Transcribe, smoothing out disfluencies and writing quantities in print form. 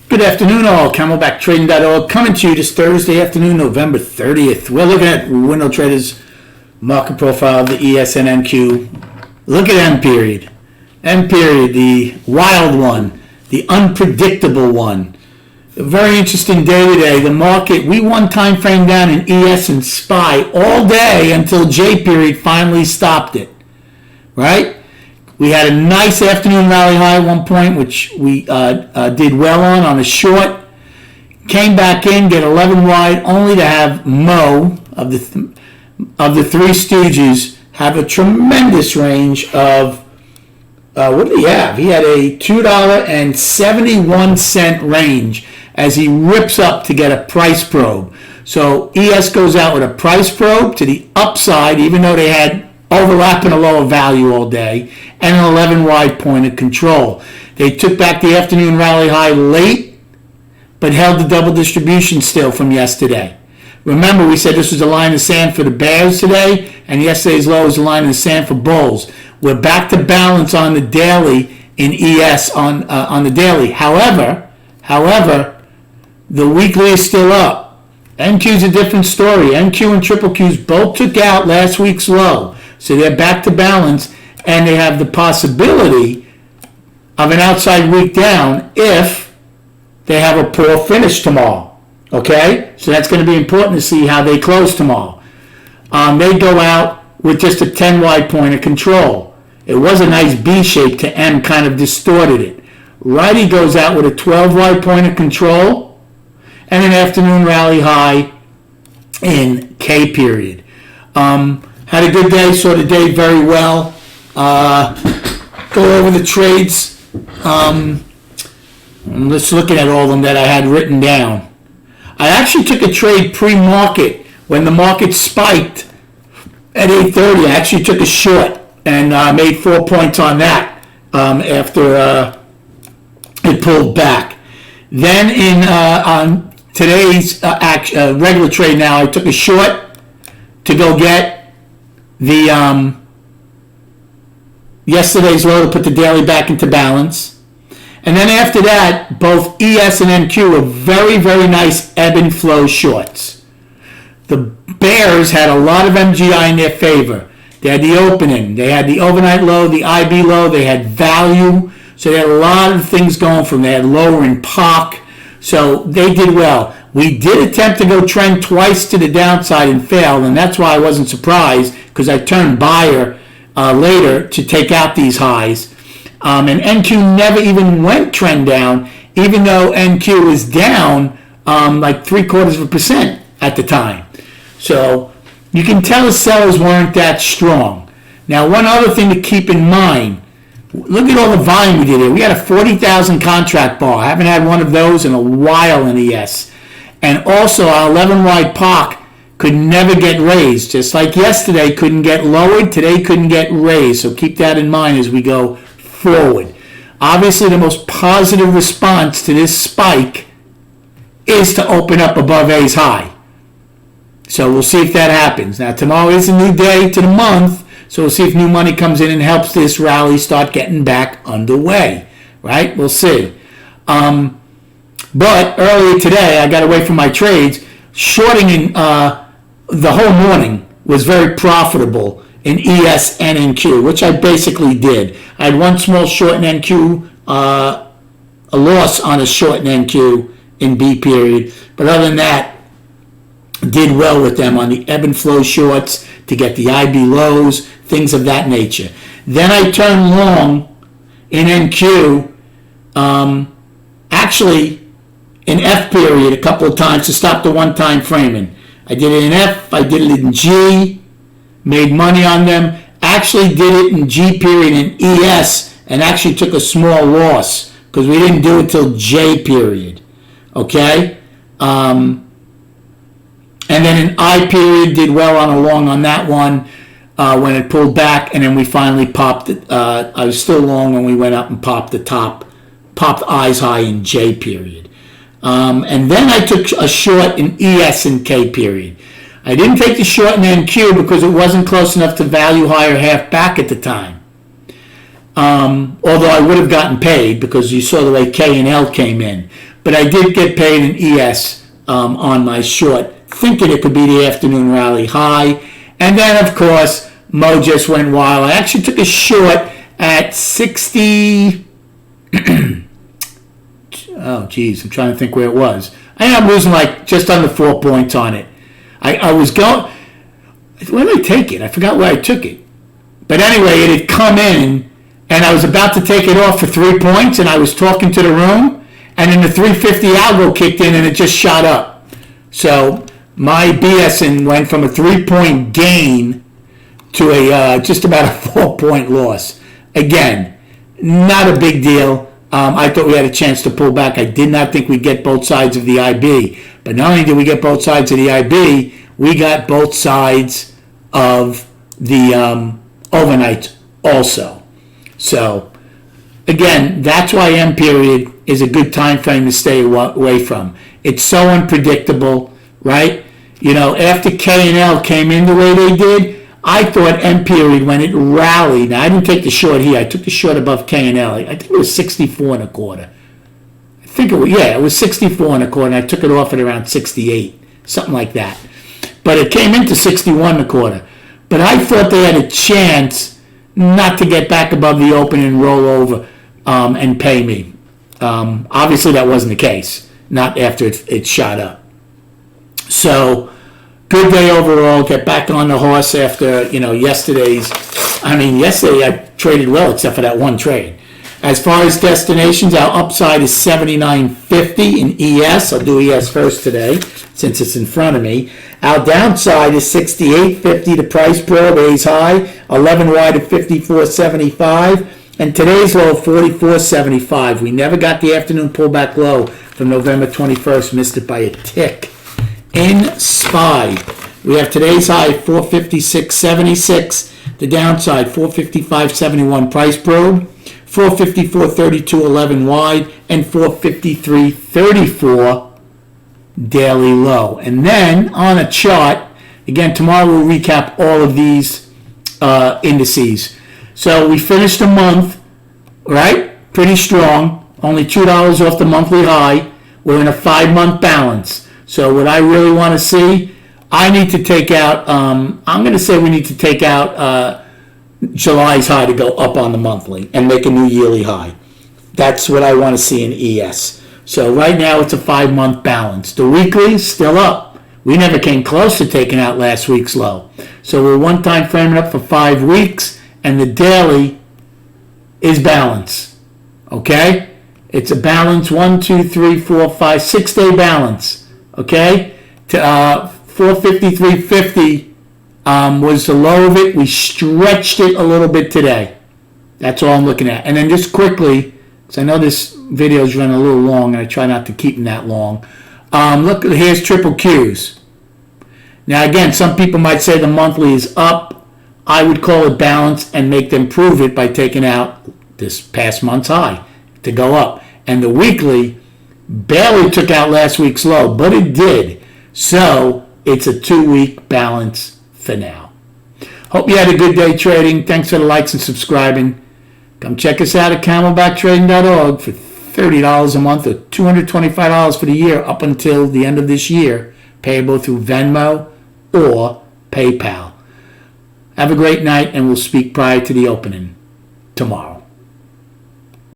Good afternoon, all. CamelbackTrading.org coming to you this Thursday afternoon, November 30th. We're looking at Window Trader's market profile of the ES and NQ. Look at M period. M period, the wild one, the unpredictable one. A very interesting day today. The market, we won time frame down in ES and SPY all day until J period finally stopped it. Right? We had a nice afternoon rally high at one point, which we did well on a short. Came back in, get 11 wide, only to have Mo of the Three Stooges have a tremendous range of, what did he have? He had a $2.71 range as he rips up to get a price probe. So ES goes out with a price probe to the upside, even though they had overlapping a lower value all day, and an 11 wide point of control. They took back the afternoon rally high late, but held the double distribution still from yesterday. Remember, we said this was a line in the sand for the bears today, and yesterday's low was a line in the sand for bulls. We're back to balance on the daily in ES on the daily. However, the weekly is still up. NQ is a different story. NQ and triple Qs both took out last week's low. So they're back to balance, and they have the possibility of an outside week down if they have a poor finish tomorrow. Okay? So that's going to be important to see how they close tomorrow. They go out with just a 10 wide point of control. It was a nice B shape to M, kind of distorted it. Righty goes out with a 12 wide point of control and an afternoon rally high in K period. Had a good day, saw the day very well. Go over the trades. Let's look at all of them that I had written down. I actually took a trade pre-market when the market spiked at 8:30. I actually took a short and made 4 points on that after it pulled back. Then on today's regular trade now, I took a short to go get the yesterday's low to put the daily back into balance. And then after that, both ES and NQ were very, very nice ebb and flow shorts. The bears had a lot of MGI in their favor. They had the opening, they had the overnight low, the IB low, they had value. So they had a lot of things going for them. They had lower in POC. So they did well. We did attempt to go trend twice to the downside and failed, and that's why I wasn't surprised, because I turned buyer later to take out these highs. And NQ never even went trend down, even though NQ was down like 0.75% at the time. So you can tell the sellers weren't that strong. Now, one other thing to keep in mind, look at all the volume we did here. We had a 40,000 contract bar. I haven't had one of those in a while in ES. And also, our 11 wide POC could never get raised. Just like yesterday couldn't get lowered, today couldn't get raised. So keep that in mind as we go forward. Obviously, the most positive response to this spike is to open up above A's high. So we'll see if that happens. Now, tomorrow is a new day to the month, so we'll see if new money comes in and helps this rally start getting back underway. Right? We'll see. But earlier today, I got away from my trades. Shorting in the whole morning was very profitable in ES and NQ, which I basically did. I had one small short in NQ, a loss on a short in NQ in B period. But other than that, did well with them on the ebb and flow shorts to get the IB lows, things of that nature. Then I turned long in NQ, actually in F period a couple of times to stop the one-time framing. I did it in F, I did it in G, made money on them. Actually did it in G period in ES and actually took a small loss because we didn't do it till J period. Okay? And then in I period did well on a long on that one when it pulled back, and then we finally popped it. I was still long when we went up and popped the I's high in J period. And then I took a short in ES and K period. I didn't take the short in NQ because it wasn't close enough to value higher half back at the time. Although I would have gotten paid because you saw the way K and L came in. But I did get paid an ES on my short, thinking it could be the afternoon rally high. And then, of course, Mo just went wild. I actually took a short at 60. Oh, geez, I'm trying to think where it was. I ended up losing like just under 4 points on it. I was going. Where did I take it? I forgot where I took it. But anyway, it had come in, and I was about to take it off for 3 points, and I was talking to the room, and then the 350 algo kicked in, and it just shot up. So my BSing went from a 3-point gain to a just about a 4-point loss. Again, not a big deal. I thought we had a chance to pull back. I did not think we'd get both sides of the IB. But not only did we get both sides of the IB, we got both sides of the overnight also. So, again, that's why M period is a good time frame to stay away from. It's so unpredictable, right? You know, after K and L came in the way they did, I thought M period, when it rallied, now I didn't take the short here, I took the short above K and L. I think it was 64 and a quarter. I think it was, yeah, it was 64 and a quarter, and I took it off at around 68, something like that. But it came into 61 and a quarter. But I thought they had a chance not to get back above the open and roll over and pay me. Obviously, that wasn't the case, not after it shot up. So, good day overall. Get back on the horse after, yesterday I traded well except for that one trade. As far as destinations, our upside is 79.50 in ES. I'll do ES first today since it's in front of me. Our downside is 68.50. The price pro days high, 11 wide at 54.75. And today's low, 44.75. We never got the afternoon pullback low from November 21st. Missed it by a tick. In SPY, we have today's high 456.76, the downside 455.71 price probe, 454.32 11 wide, and 453.34 daily low. And then on a chart, again tomorrow we'll recap all of these indices. So we finished the month, right? Pretty strong, only $2 off the monthly high. We're in a 5-month balance. So what I really want to see, I need to take out, I'm going to say we need to take out July's high to go up on the monthly and make a new yearly high. That's what I want to see in ES. So right now it's a 5-month balance. The weekly is still up. We never came close to taking out last week's low. So we're one time framing up for 5 weeks, and the daily is balance. Okay? It's a balance, 1, 2, 3, 4, 5, 6-day balance. Okay, to 453.50 was the low of it. We stretched it a little bit today. That's all I'm looking at. And then just quickly, because I know this video is running a little long, and I try not to keep them that long. Look, here's triple Qs. Now again, some people might say the monthly is up. I would call it balance and make them prove it by taking out this past month's high to go up. And the weekly barely took out last week's low, but it did. So it's a 2-week balance for now. Hope you had a good day trading. Thanks for the likes and subscribing. Come check us out at camelbacktrading.org for $30 a month or $225 for the year up until the end of this year, payable through Venmo or PayPal. Have a great night, and we'll speak prior to the opening tomorrow.